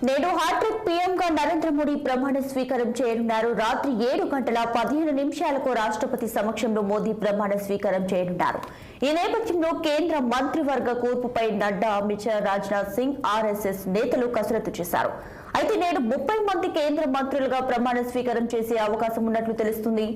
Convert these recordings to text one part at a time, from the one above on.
నేడు హ్యాట్రిక్ పీఎంగా నరేంద్ర మోడీ ప్రమాణ స్వీకారం చేయనున్నారు. రాత్రి 7:15 రాష్ట్రపతి సమక్షంలో మోదీ ప్రమాణ స్వీకారం చేయనున్నారు. ఈ నేపథ్యంలో కేంద్ర మంత్రివర్గ కూర్పుపై నడ్డా, అమిత్ షా, రాజ్నాథ్ సింగ్, ఆర్ఎస్ఎస్ నేతలు కసరత్తు చేశారు. అయితే నేడు 30 మంది కేంద్ర మంత్రులుగా ప్రమాణ స్వీకారం చేసే అవకాశం ఉన్నట్లు తెలుస్తుంది.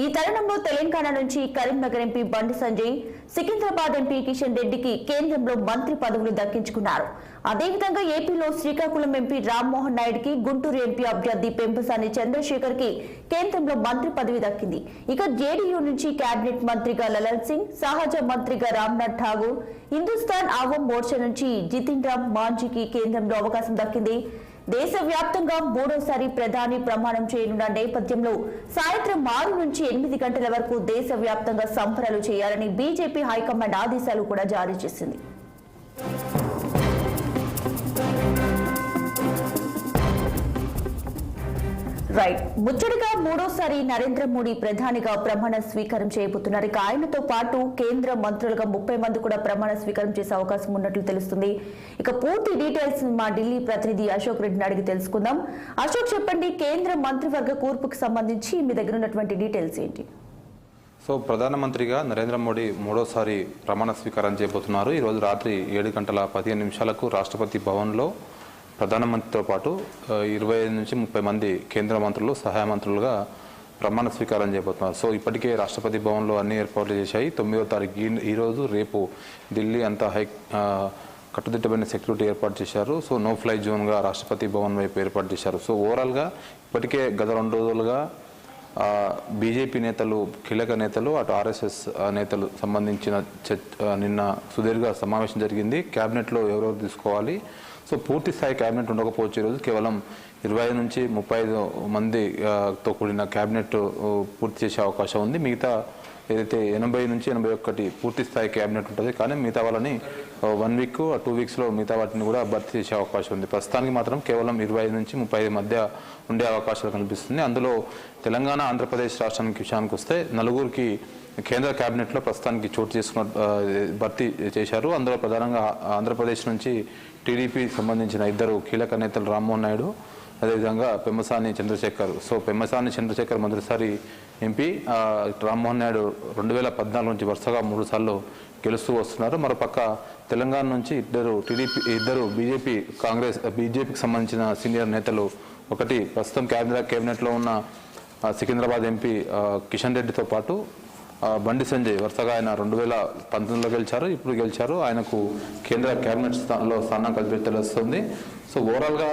ఈ తరుణంలో తెలంగాణ నుంచి కరీంనగర్ ఎంపీ బండి సంజయ్, సికింద్రాబాద్ ఎంపీ కిషన్ రెడ్డికి కేంద్రంలో మంత్రి పదవులు దక్కించుకున్నారు. అదేవిధంగా ఏపీలో శ్రీకాకుళం ఎంపీ రామ్మోహన్ నాయుడుకి, గుంటూరు ఎంపీ అభ్యర్థి పెంపసాని చంద్రశేఖర్ కి కేంద్రంలో మంత్రి పదవి దక్కింది. ఇక జేడీయూ నుంచి కేబినెట్ మంత్రిగా లలన్ సింగ్, సహజ మంత్రిగా రామ్నాథ్ ఠాగూర్, హిందుస్థాన్ ఆవం మోర్చా నుంచి జితిన్ రామ్ మాంఝీకి కేంద్రంలో అవకాశం దక్కింది. దేశవ్యాప్తంగా మూడోసారి ప్రధాని ప్రమాణం చేయనున్న నేపథ్యంలో సాయంత్రం 6 నుంచి 8 గంటల వరకు దేశవ్యాప్తంగా సంబరాలు చేయాలని బీజేపీ హైకమాండ్ ఆదేశాలు కూడా జారీ చేసింది. ముచ్చటగా మూడోసారి నరేంద్ర మోడీ ప్రధానిగా ప్రమాణ స్వీకారం చేయబోతున్నారు. ఇక ఆయనతో పాటు కేంద్ర మంత్రులుగా 30 మంది కూడా ప్రమాణ స్వీకారం చేసే అవకాశం ఉన్నట్లు తెలుస్తుంది. ఇక పూర్తి డీటెయిల్స్ మా ఢిల్లీ ప్రతినిధి అశోక్ రెడ్డిని అడిగి తెలుసుకుందాం. అశోక్, చెప్పండి, కేంద్ర మంత్రివర్గ కూర్పుకు సంబంధించి మీ దగ్గర ఉన్నటువంటి డీటెయిల్స్ ఏంటి? సో ప్రధానమంత్రిగా నరేంద్ర మోడీ మూడోసారి ప్రమాణ స్వీకారం చేయబోతున్నారు. ఈరోజు రాత్రి 7:15 రాష్ట్రపతి భవన్లో ప్రధానమంత్రితో పాటు 25 నుంచి 30 మంది కేంద్ర మంత్రులు, సహాయ మంత్రులుగా ప్రమాణ స్వీకారం చేయబోతున్నారు. సో ఇప్పటికే రాష్ట్రపతి భవన్లో అన్ని ఏర్పాట్లు చేశాయి. 9వ తారీఖు ఈరోజు, రేపు ఢిల్లీ అంతా కట్టుదిట్టమైన సెక్యూరిటీ ఏర్పాటు చేశారు. So no fly జోన్గా Rashtrapati Bhavan వైపు ఏర్పాటు చేశారు. సో ఓవరాల్గా ఇప్పటికే గత 2 రోజులుగా బీజేపీ నేతలు, కీలక నేతలు, అటు ఆర్ఎస్ఎస్ నేతలు సంబంధించిన నిన్న సుదీర్ఘ సమావేశం జరిగింది. క్యాబినెట్లో ఎవరెవరు తీసుకోవాలి, సో పూర్తి స్థాయి క్యాబినెట్ ఉండకపోవచ్చు. ఈరోజు కేవలం 25 నుంచి 35 మందితో కూడిన క్యాబినెట్ పూర్తి చేసే అవకాశం ఉంది. మిగతా ఏదైతే 80 నుంచి 81 పూర్తి స్థాయి క్యాబినెట్ ఉంటుంది, కానీ మిగతా వాళ్ళని 1 వీక్ 2 వీక్స్లో మిగతా వాటిని కూడా భర్తీ చేసే అవకాశం ఉంది. ప్రస్తుతానికి మాత్రం కేవలం 25 నుంచి 35 మధ్య ఉండే అవకాశాలు కనిపిస్తుంది. అందులో తెలంగాణ, ఆంధ్రప్రదేశ్ రాష్ట్రానికి విషయానికి వస్తే 4గురికి కేంద్ర క్యాబినెట్లో ప్రస్తుతానికి చోటు చేసుకున్న భర్తీ చేశారు. అందులో ప్రధానంగా ఆంధ్రప్రదేశ్ నుంచి టీడీపీ సంబంధించిన 2 కీలక నేతలు రామ్మోహన్ నాయుడు, అదేవిధంగా పెమ్మసాని చంద్రశేఖర్. సో పెమ్మసాని చంద్రశేఖర్ మొదటిసారి ఎంపీ, రామ్మోహన్ నాయుడు 2014 నుంచి వరుసగా 3 సార్లు గెలుస్తూ వస్తున్నారు. మరోపక్క తెలంగాణ నుంచి 2 బీజేపీకి సంబంధించిన సీనియర్ నేతలు, ఒకటి ప్రస్తుతం కేబినెట్లో ఉన్న సికింద్రాబాద్ ఎంపీ కిషన్ రెడ్డితో పాటు బండి సంజయ్, వరుసగా ఆయన 2019లో గెలిచారు, ఇప్పుడు గెలిచారు. ఆయనకు కేంద్ర క్యాబినెట్ లో స్థానం కల్పించి తెలుస్తుంది. సో ఓవరాల్గా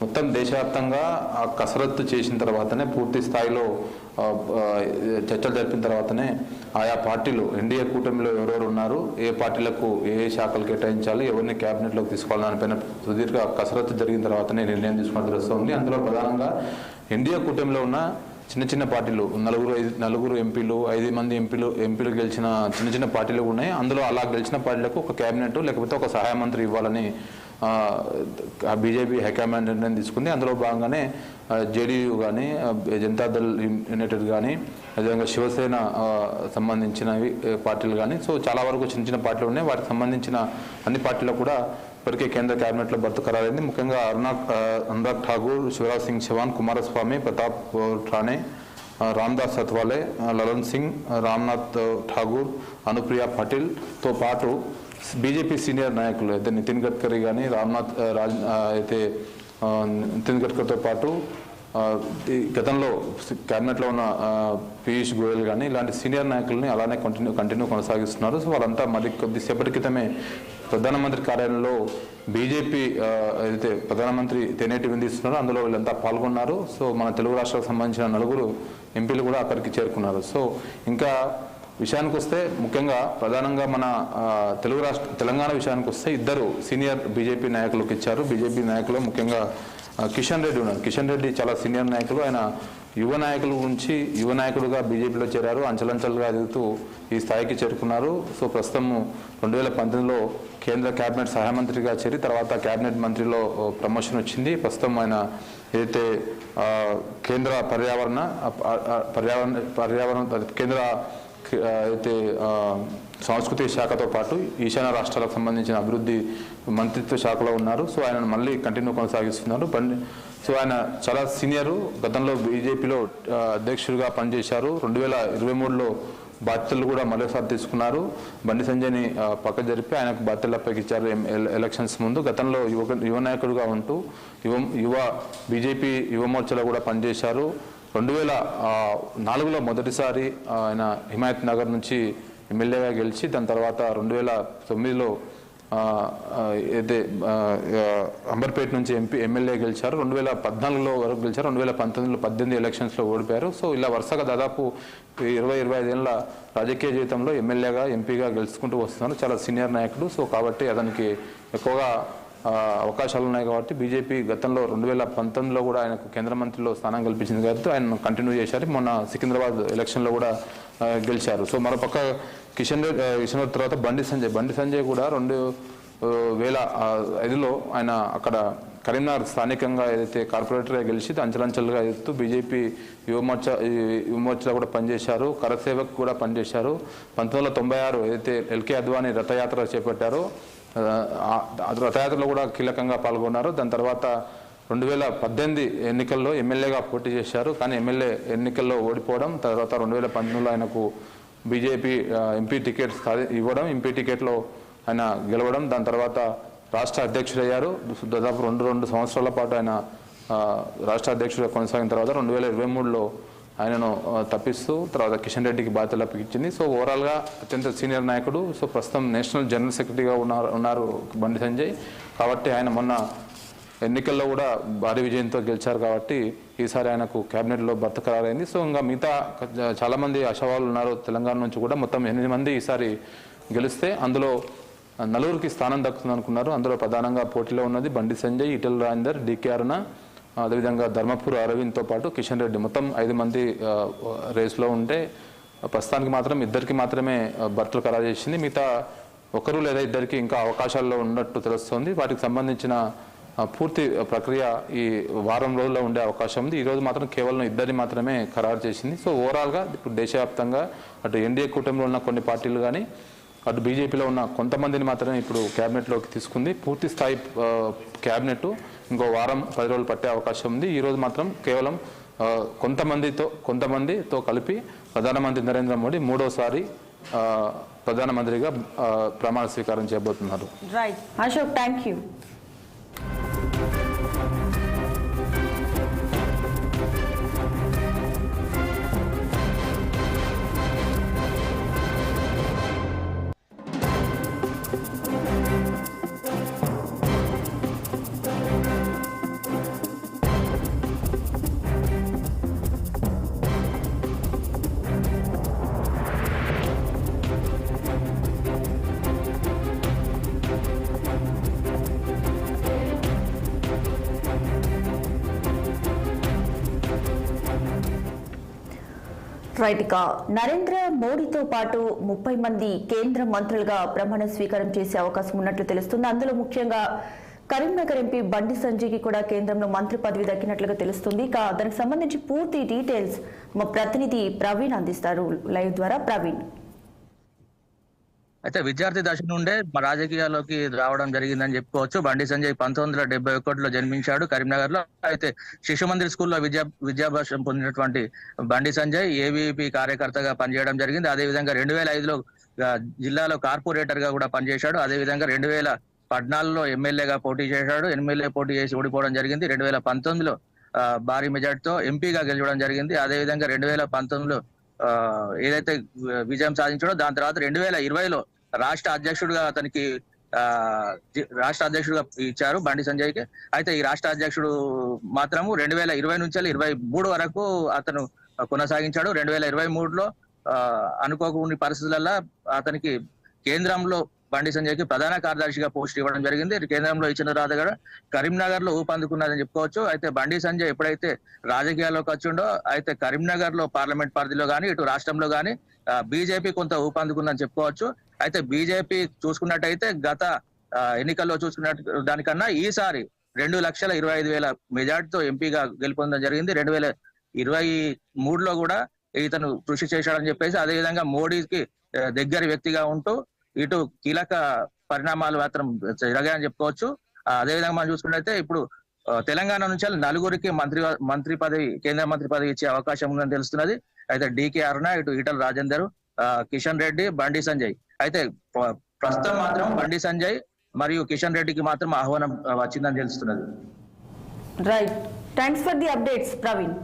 మొత్తం దేశవ్యాప్తంగా కసరత్తు చేసిన తర్వాతనే, పూర్తి స్థాయిలో చర్చలు జరిపిన తర్వాతనే ఆయా పార్టీలు, ఎన్డీఏ కూటమిలో ఎవరెవరు ఉన్నారు, ఏ పార్టీలకు ఏ శాఖలు కేటాయించాలి, ఎవరిని క్యాబినెట్లోకి తీసుకోవాలని దానిపైన సుదీర్ఘ కసరత్తు జరిగిన తర్వాతనే నిర్ణయం తీసుకోవడం తెలుస్తుంది. అందులో ప్రధానంగా ఎన్డీఏ కూటమిలో ఉన్న చిన్న పార్టీలు, 4 ఎంపీలు, 5 మంది ఎంపీలు గెలిచిన చిన్న పార్టీలు ఉన్నాయి. అందులో అలా గెలిచిన పార్టీలకు ఒక క్యాబినెట్ లేకపోతే ఒక సహాయ మంత్రి ఇవ్వాలని బీజేపీ హైకమాండ్ నిర్ణయం తీసుకుంది. అందులో భాగంగానే జేడీయూ కానీ, జనతాదళ్ యునైటెడ్ కానీ, అదేవిధంగా శివసేన సంబంధించినవి పార్టీలు కానీ, సో చాలా వరకు చిన్న పార్టీలు ఉన్నాయి. వాటికి సంబంధించిన అన్ని పార్టీలు కూడా ఇప్పటికే కేంద్ర క్యాబినెట్లో భర్తీ ఖరారైంది. ముఖ్యంగా అనురాగ్ ఠాగూర్, శివరాజ్ సింగ్ చౌహాన్, కుమారస్వామి, ప్రతాప్ రాణే, రామ్దాస్ అథవాలే, లలన్ సింగ్, రామ్నాథ్ ఠాగూర్, అనుప్రియ పటేల్తో పాటు బీజేపీ సీనియర్ నాయకులు అయితే నితిన్ గడ్కరీ కానీ, నితిన్ గడ్కరీతో పాటు గతంలో క్యాబినెట్లో ఉన్న పీయూష్ గోయల్ కానీ, ఇలాంటి సీనియర్ నాయకులని అలానే కంటిన్యూ కొనసాగిస్తున్నారు. సో వాళ్ళంతా మరి కొద్దిసేపటి క్రితమే ప్రధానమంత్రి కార్యాలయంలో బీజేపీ ఏదైతే ప్రధానమంత్రి తెనేటి విందిస్తున్నారో అందులో వీళ్ళంతా పాల్గొన్నారు. సో మన తెలుగు రాష్ట్రాలకు సంబంధించిన 4 ఎంపీలు కూడా అక్కడికి చేరుకున్నారు. సో ఇంకా విషయానికి వస్తే, ముఖ్యంగా ప్రధానంగా మన తెలంగాణ విషయానికి వస్తే 2 సీనియర్ బీజేపీ నాయకులకు ఇచ్చారు. బీజేపీ నాయకులు ముఖ్యంగా కిషన్ రెడ్డి ఉన్నారు. కిషన్ రెడ్డి చాలా సీనియర్ నాయకులు. ఆయన యువ నాయకుడుగా బీజేపీలో చేరారు. అంచెలంచెలుగా ఎదుగుతూ ఈ స్థాయికి చేరుకున్నారు. సో ప్రస్తుతం 2019లో కేంద్ర క్యాబినెట్ సహాయ మంత్రిగా చేరి తర్వాత క్యాబినెట్ మంత్రిలో ప్రమోషన్ వచ్చింది. ప్రస్తుతం ఆయన ఏదైతే కేంద్ర అయితే సాంస్కృతిక శాఖతో పాటు ఈశాన్య రాష్ట్రాలకు సంబంధించిన అభివృద్ధి మంత్రిత్వ శాఖలో ఉన్నారు. సో ఆయన మళ్ళీ కంటిన్యూ కొనసాగిస్తున్నారు. సో ఆయన చాలా సీనియరు, గతంలో బీజేపీలో అధ్యక్షుడిగా పనిచేశారు. 2023లో బాధ్యతలు కూడా మరోసారి తీసుకున్నారు. బండి సంజయ్ని పక్క జరిపి ఆయనకు బాధ్యతలు అప్పగించారు ఎలక్షన్స్ ముందు. గతంలో యువ నాయకుడిగా ఉంటూ యువ బీజేపీ యువ మోర్చాలో కూడా పనిచేశారు. 2004లో మొదటిసారి ఆయన హిమాయత్ నగర్ నుంచి ఎమ్మెల్యేగా గెలిచి దాని తర్వాత 2009లో అయితే అంబర్పేట నుంచి ఎమ్మెల్యే గెలిచారు. 2014లో వరకు గెలిచారు. 2019లో 18 ఎలక్షన్స్లో ఓడిపోయారు. సో ఇలా వరుసగా దాదాపు 20-25 ఏళ్ళ రాజకీయ జీవితంలో ఎమ్మెల్యేగా ఎంపీగా గెలుచుకుంటూ వస్తున్నారు. చాలా సీనియర్ నాయకుడు. సో కాబట్టి అతనికి ఎక్కువగా అవకాశాలు ఉన్నాయి కాబట్టి బీజేపీ గతంలో 2019లో కూడా ఆయనకు కేంద్ర మంత్రిలో స్థానం కల్పించింది కాబట్టి ఆయన కంటిన్యూ చేశారు. మొన్న సికింద్రాబాద్ ఎలక్షన్లో కూడా గెలిచారు. సో మరోపక్క కిషన్ రెడ్డి తర్వాత బండి సంజయ్ కూడా 2005లో ఆయన అక్కడ కరీంనగర్ స్థానికంగా ఏదైతే కార్పొరేటర్గా గెలిచి అంచెలంచెలుగా ఎదుగుతూ బీజేపీ యువమోర్చాలో కూడా పనిచేశారు. కరసేవకు కూడా పనిచేశారు. 1996 ఏదైతే ఎల్కే అద్వానీ రథయాత్ర చేపట్టారో రథయాత్రలో కూడా కీలకంగా పాల్గొన్నారు. దాని తర్వాత 2018 ఎన్నికల్లో ఎమ్మెల్యేగా పోటీ చేశారు. కానీ ఎమ్మెల్యే ఎన్నికల్లో ఓడిపోవడం, తర్వాత 2019లో ఆయనకు బీజేపీ ఎంపీ టికెట్ ఇవ్వడం, ఎంపీ టికెట్లో ఆయన గెలవడం, దాని తర్వాత రాష్ట్ర అధ్యక్షుడయ్యారు. దాదాపు 2 సంవత్సరాల పాటు ఆయన రాష్ట్ర అధ్యక్షుడిగా కొనసాగిన తర్వాత 2023లో ఆయనను తప్పిస్తూ తర్వాత కిషన్ రెడ్డికి బాధ్యతలు అప్పగించింది. సో ఓవరాల్గా అత్యంత సీనియర్ నాయకుడు. సో ప్రస్తుతం నేషనల్ జనరల్ సెక్రటరీగా ఉన్నారు బండి సంజయ్. కాబట్టి ఆయన మొన్న ఎన్నికల్లో కూడా భారీ విజయంతో గెలిచారు కాబట్టి ఈసారి ఆయనకు క్యాబినెట్లో భర్త ఖరారైంది. సో ఇంకా మిగతా చాలామంది ఆశావాళ్ళు ఉన్నారు తెలంగాణ నుంచి కూడా. మొత్తం 8 మంది ఈసారి గెలిస్తే అందులో 4కి స్థానం దక్కుతుంది అనుకున్నారు. అందులో ప్రధానంగా పోటీలో ఉన్నది బండి సంజయ్, ఈటెల రాజేందర్, డికే అరుణ, అదేవిధంగా ధర్మపురి అరవింద్తో పాటు కిషన్ రెడ్డి. మొత్తం 5 మంది రేస్లో ఉంటే ప్రస్తుతానికి మాత్రం 2కి మాత్రమే భర్తలు ఖరారు చేసింది. మిగతా 1 లేదా 2కి ఇంకా అవకాశాల్లో ఉన్నట్టు తెలుస్తోంది. వాటికి సంబంధించిన పూర్తి ప్రక్రియ ఈ వారం రోజుల్లో ఉండే అవకాశం ఉంది. ఈరోజు మాత్రం కేవలం 2 మాత్రమే ఖరారు చేసింది. సో ఓవరాల్గా ఇప్పుడు దేశవ్యాప్తంగా అటు ఎన్డీఏ కూటమిలో ఉన్న కొన్ని పార్టీలు కానీ అటు బీజేపీలో ఉన్న కొంతమందిని మాత్రమే ఇప్పుడు క్యాబినెట్లోకి తీసుకుంది. పూర్తి స్థాయి క్యాబినెట్ ఇంకో వారం 10 రోజులు పట్టే అవకాశం ఉంది. ఈరోజు మాత్రం కేవలం కొంతమందితో కలిపి ప్రధానమంత్రి నరేంద్ర మోడీ 3వసారి ప్రధానమంత్రిగా ప్రమాణ స్వీకారం చేయబోతున్నారు. Right Ashok, thank you. Right, ఇక నరేంద్ర మోడీతో పాటు 30 మంది కేంద్ర మంత్రులుగా ప్రమాణ స్వీకారం చేసే అవకాశం ఉన్నట్లు తెలుస్తుంది. అందులో ముఖ్యంగా కరీంనగర్ ఎంపీ బండి సంజయ్కి కూడా కేంద్రంలో మంత్రి పదవి దక్కినట్లుగా తెలుస్తుంది. ఇక దానికి సంబంధించి పూర్తి డీటెయిల్స్ మా ప్రతినిధి ప్రవీణ్ అందిస్తారు లైవ్ ద్వారా. ప్రవీణ్, అయితే విద్యార్థి దశ నుండే రాజకీయాల్లోకి రావడం జరిగిందని చెప్పుకోవచ్చు. బండి సంజయ్ 1971లో జన్మించాడు కరీంనగర్ లో. అయితే శిశు మందిర్ స్కూల్లో విద్యాభ్యాసం పొందినటువంటి బండి సంజయ్ ఏవీపీ కార్యకర్తగా పనిచేయడం జరిగింది. అదేవిధంగా 2005లో జిల్లాలో కార్పొరేటర్ గా కూడా పనిచేశాడు. అదేవిధంగా 2014లో ఎమ్మెల్యేగా పోటీ చేశాడు. ఎమ్మెల్యే పోటీ చేసి ఓడిపోవడం జరిగింది. 2019లో భారీ మెజార్టీతో ఎంపీగా గెలవడం జరిగింది. అదేవిధంగా 2019లో ఏదైతే విజయం సాధించాడో దాని తర్వాత 2020లో రాష్ట్ర అధ్యక్షుడిగా అతనికి రాష్ట్ర అధ్యక్షుడిగా ఇచ్చారు బండి సంజయ్కి. అయితే ఈ రాష్ట్ర అధ్యక్షుడు మాత్రము 2020 నుంచి 2023 వరకు అతను కొనసాగించాడు. 2023లో అనుకోని పరిస్థితులలో అతనికి కేంద్రంలో బండి సంజయ్కి ప్రధాన కార్యదర్శిగా పోస్ట్ ఇవ్వడం జరిగింది. కేంద్రంలో ఇచ్చిన తర్వాత కూడా కరీంనగర్ లో ఊపందుకున్నదని చెప్పుకోవచ్చు. అయితే బండి సంజయ్ ఎప్పుడైతే రాజకీయాల్లోకి వచ్చిండో అయితే కరీంనగర్ లో పార్లమెంట్ పరిధిలో కానీ ఇటు రాష్ట్రంలో కానీ బీజేపీ కొంత ఊపందుకుందని చెప్పుకోవచ్చు. అయితే బీజేపీ చూసుకున్నట్టయితే గత ఎన్నికల్లో చూసుకున్నట్టు దానికన్నా ఈసారి 2,25,000 మెజార్టీతో ఎంపీగా గెలుపొందడం జరిగింది. 2023లో కూడా ఇతను కృషి చేశాడని చెప్పేసి, అదేవిధంగా మోడీకి దగ్గర వ్యక్తిగా ఉంటూ ఇటు కీలక పరిణామాలు మాత్రం జరగాయని చెప్పుకోవచ్చు. అదేవిధంగా మనం చూసుకున్నట్లయితే ఇప్పుడు తెలంగాణ నుంచి నలుగురికి మంత్రి పదవి, కేంద్ర మంత్రి పదవి ఇచ్చే అవకాశం ఉందని తెలుస్తున్నది. అయితే డికే అరుణ, ఇటు ఈటల రాజేందర్, కిషన్ రెడ్డి, బండి సంజయ్. అయితే ప్రస్తుతం మాత్రం బండి సంజయ్ మరియు కిషన్ రెడ్డికి మాత్రం ఆహ్వానం వచ్చిందని తెలుస్తున్నది. Right, thanks for the updates Praveen.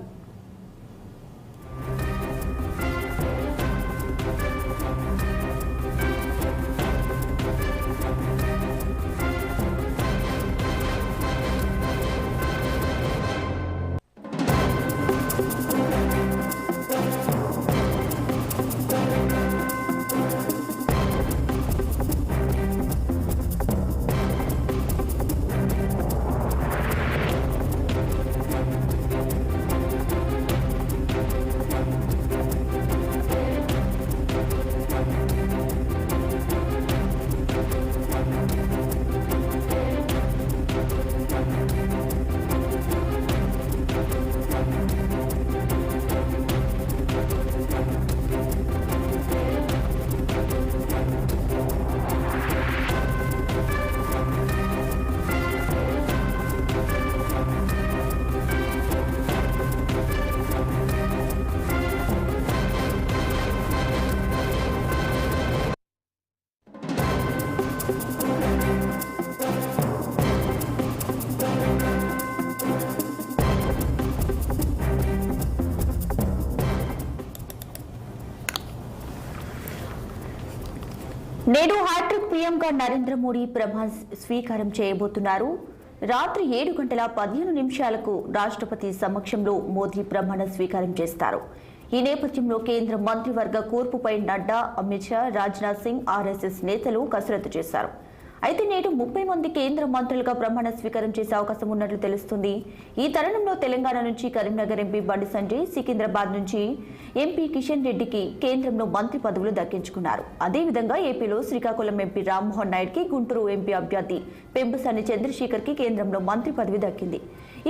నేడు హ్యాట్రిక్ పీఎంగా నరేంద్ర మోడీ ప్రమాణ స్వీకారం చేయబోతున్నారు. రాత్రి 7:15 రాష్ట్రపతి సమక్షంలో మోదీ ప్రమాణ స్వీకారం చేస్తారు. ఈ నేపథ్యంలో కేంద్ర మంత్రివర్గ కూర్పుపై నడ్డా, అమిత్ షా, రాజ్నాథ్ సింగ్, ఆర్ఎస్ఎస్ నేతలు కసరత్తు చేశారు. అయితే నేడు 30 మంది కేంద్ర మంత్రులుగా ప్రమాణ స్వీకారం చేసే అవకాశం ఉన్నట్లు తెలుస్తుంది. ఈ తరుణంలో తెలంగాణ నుంచి కరీంనగర్ ఎంపీ బండి సంజయ్, సికింద్రాబాద్ నుంచి ఎంపీ కిషన్ రెడ్డికి కేంద్రంలో మంత్రి పదవులు దక్కించుకున్నారు. అదేవిధంగా ఏపీలో శ్రీకాకుళం ఎంపీ రామ్మోహన్ నాయుడుకి, గుంటూరు ఎంపీ అభ్యర్థి పెంబసాని చంద్రశేఖర్కి కేంద్రంలో మంత్రి పదవి దక్కింది.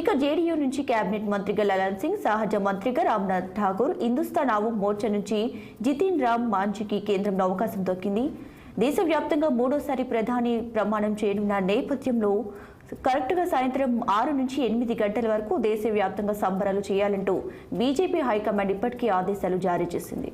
ఇక జేడీయూ నుంచి కేబినెట్ మంత్రిగా లలన్ సింగ్, సహజ మంత్రిగా రామ్నాథ్ ఠాకూర్, హిందుస్థాన్ ఆవామ్ మోర్చా నుంచి జితిన్ రామ్ మాంఝీకి కేంద్రంలో అవకాశం దక్కింది. దేశవ్యాప్తంగా మూడోసారి ప్రధాని ప్రమాణం చేయనున్న నేపథ్యంలో కరెక్ట్గా సాయంత్రం 6 నుంచి 8 గంటల వరకు దేశవ్యాప్తంగా సంబరాలు చేయాలంటూ బీజేపీ హైకమాండ్ ఇప్పటికే ఆదేశాలు జారీ చేసింది.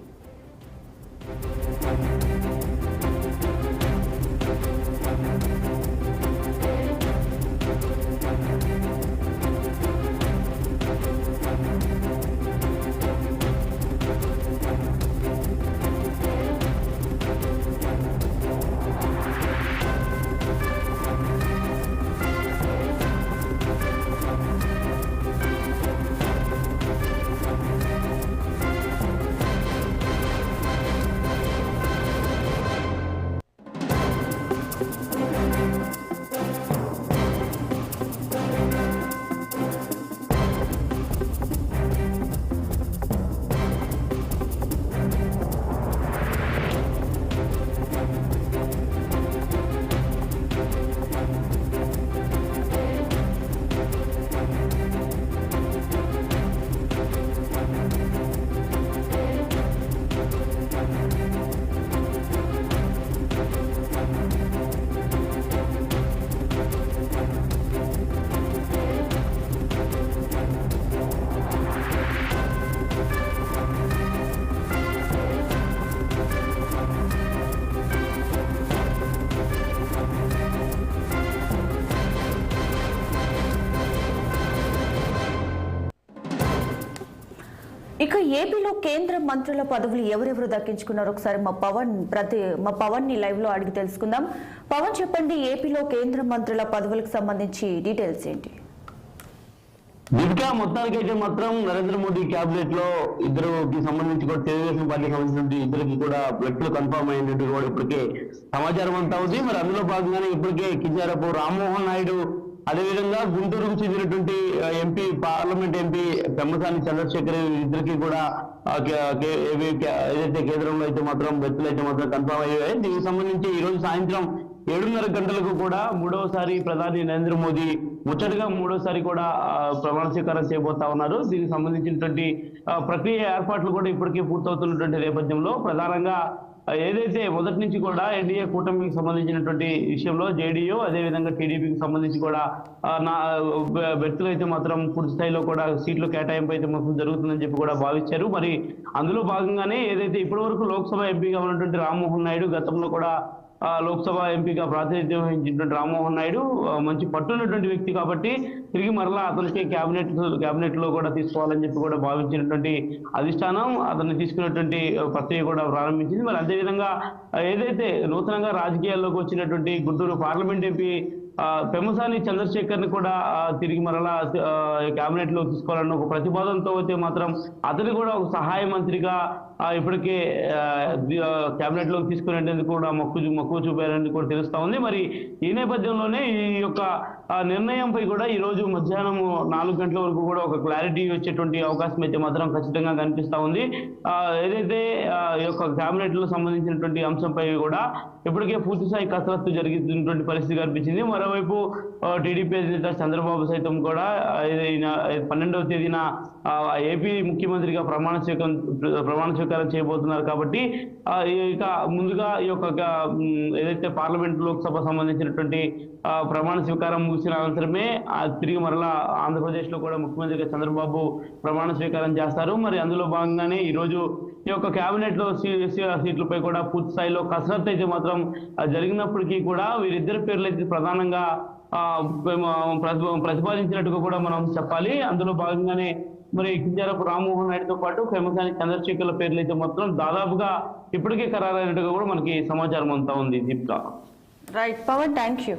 ఇక ఏపీలో కేంద్ర మంత్రుల పదవులు ఎవరెవరు దక్కించుకున్నారో ఒకసారి మా పవన్ ని లైవ్ లో అడిగి తెలుసుకుందాం. పవన్, చెప్పండి, ఏపీలో కేంద్ర మంత్రుల పదవులకు సంబంధించి డీటెయిల్స్ ఏంటి? దీపికా, మొత్తానికైతే మాత్రం నరేంద్ర మోడీ క్యాబినెట్ లో ఇద్దరుకి సంబంధించి కూడా తెలుగుదేశం పార్టీకి సంబంధించిన ఇద్దరికి కూడా వ్యక్తులు కన్ఫర్మ్ అయినట్టు కూడా ఇప్పటికే సమాచారం అంతా ఉంది. మరి అందులో భాగంగానే ఇప్పటికే కింజారపు రామ్మోహన్ నాయుడు, అదేవిధంగా గుంటూరుకు చెందినటువంటి MP, parliament MP Pemmasani Chandrasekhar ఇద్దరికి కూడా ఏదైతే కేంద్రంలో అయితే మాత్రం వ్యక్తులు అయితే మాత్రం కన్ఫర్మ్ అయ్యాయి. దీనికి సంబంధించి ఈ రోజు సాయంత్రం 7:30 గంటలకు కూడా మూడవసారి ప్రధాని నరేంద్ర మోదీ ముచ్చటగా మూడోసారి కూడా ప్రమాణ స్వీకారం చేయబోతా ఉన్నారు. దీనికి సంబంధించినటువంటి ప్రక్రియ ఏర్పాట్లు కూడా ఇప్పటికే పూర్తవుతున్నటువంటి నేపథ్యంలో ప్రధానంగా ఏదైతే మొదటి నుంచి కూడా ఎన్డీఏ కూటమికి సంబంధించినటువంటి విషయంలో జేడీయూ అదేవిధంగా టీడీపీకి సంబంధించి కూడా వ్యక్తులు అయితే మాత్రం పూర్తి స్థాయిలో కూడా సీట్లు కేటాయింపు అయితే మాత్రం జరుగుతుందని చెప్పి కూడా భావించారు. మరి అందులో భాగంగానే ఏదైతే ఇప్పటి వరకు లోక్సభ ఎంపీగా ఉన్నటువంటి రామ్మోహన్ నాయుడు గతంలో కూడా లోక్సభ ఎంపీగా ప్రాతినిధ్యం వహించినటువంటి రామ్మోహన్ నాయుడు మంచి పట్టున్నటువంటి వ్యక్తి కాబట్టి తిరిగి మరలా అతనికి క్యాబినెట్ లో కూడా తీసుకోవాలని చెప్పి కూడా భావించినటువంటి అధిష్టానం అతన్ని తీసుకున్నటువంటి ప్రక్రియ కూడా ప్రారంభించింది. మరి అదేవిధంగా ఏదైతే నూతనంగా రాజకీయాల్లోకి వచ్చినటువంటి గుంటూరు పార్లమెంట్ ఎంపీ పెమ్మసాని చంద్రశేఖర్ ని కూడా తిరిగి మరలా క్యాబినెట్ లో తీసుకోవాలన్న ఒక ప్రతిపాదనతో అయితే మాత్రం అతని కూడా ఒక సహాయ మంత్రిగా ఇప్పటికే క్యాబినెట్ లోకి తీసుకునేందుకు కూడా మక్కువ చూపారని కూడా తెలుస్తా ఉంది. మరి ఈ నేపథ్యంలోనే ఈ యొక్క నిర్ణయంపై కూడా ఈ రోజు మధ్యాహ్నం 4 గంటల వరకు కూడా ఒక క్లారిటీ వచ్చేటువంటి అవకాశం అయితే మాత్రం ఖచ్చితంగా కనిపిస్తా ఉంది. ఏదైతే ఈ యొక్క క్యాబినెట్ లో సంబంధించినటువంటి అంశంపై కూడా ఇప్పటికే పూర్తి స్థాయి కసరత్తు జరుగుతున్నటువంటి పరిస్థితి కనిపించింది. మరోవైపు టీడీపీ అధినేత చంద్రబాబు సైతం కూడా 12వ తేదీన ఏపీ ముఖ్యమంత్రిగా ప్రమాణ స్వీకారం చేయబోతున్నారు కాబట్టి ఇక ముందుగా ఈ యొక్క ఏదైతే పార్లమెంట్ లోక్సభ సంబంధించినటువంటి ప్రమాణ స్వీకారం ముగిసిన అనంతరమే తిరిగి మరలా ఆంధ్రప్రదేశ్ లో కూడా ముఖ్యమంత్రిగా చంద్రబాబు ప్రమాణ స్వీకారం చేస్తారు. మరి అందులో భాగంగానే ఈ రోజు ఈ యొక్క కేబినెట్ లో సీట్లపై కూడా పూర్తి స్థాయిలో కసరత్తు అయితే మాత్రం జరిగినప్పటికీ కూడా వీరిద్దరి పేర్లు అయితే ప్రధానంగా ప్రతిపాదించినట్టుగా కూడా మనం చెప్పాలి. అందులో భాగంగానే మరి కింజరాపు రామ్మోహన్ నాయుడుతో పాటు పెమ్మసాని చంద్రశేఖర్ల పేర్లు అయితే మాత్రం దాదాపుగా ఇప్పటికే ఖరారైనట్టుగా కూడా మనకి సమాచారం అంతా ఉంది. Deepika. Right Pawan, thank you.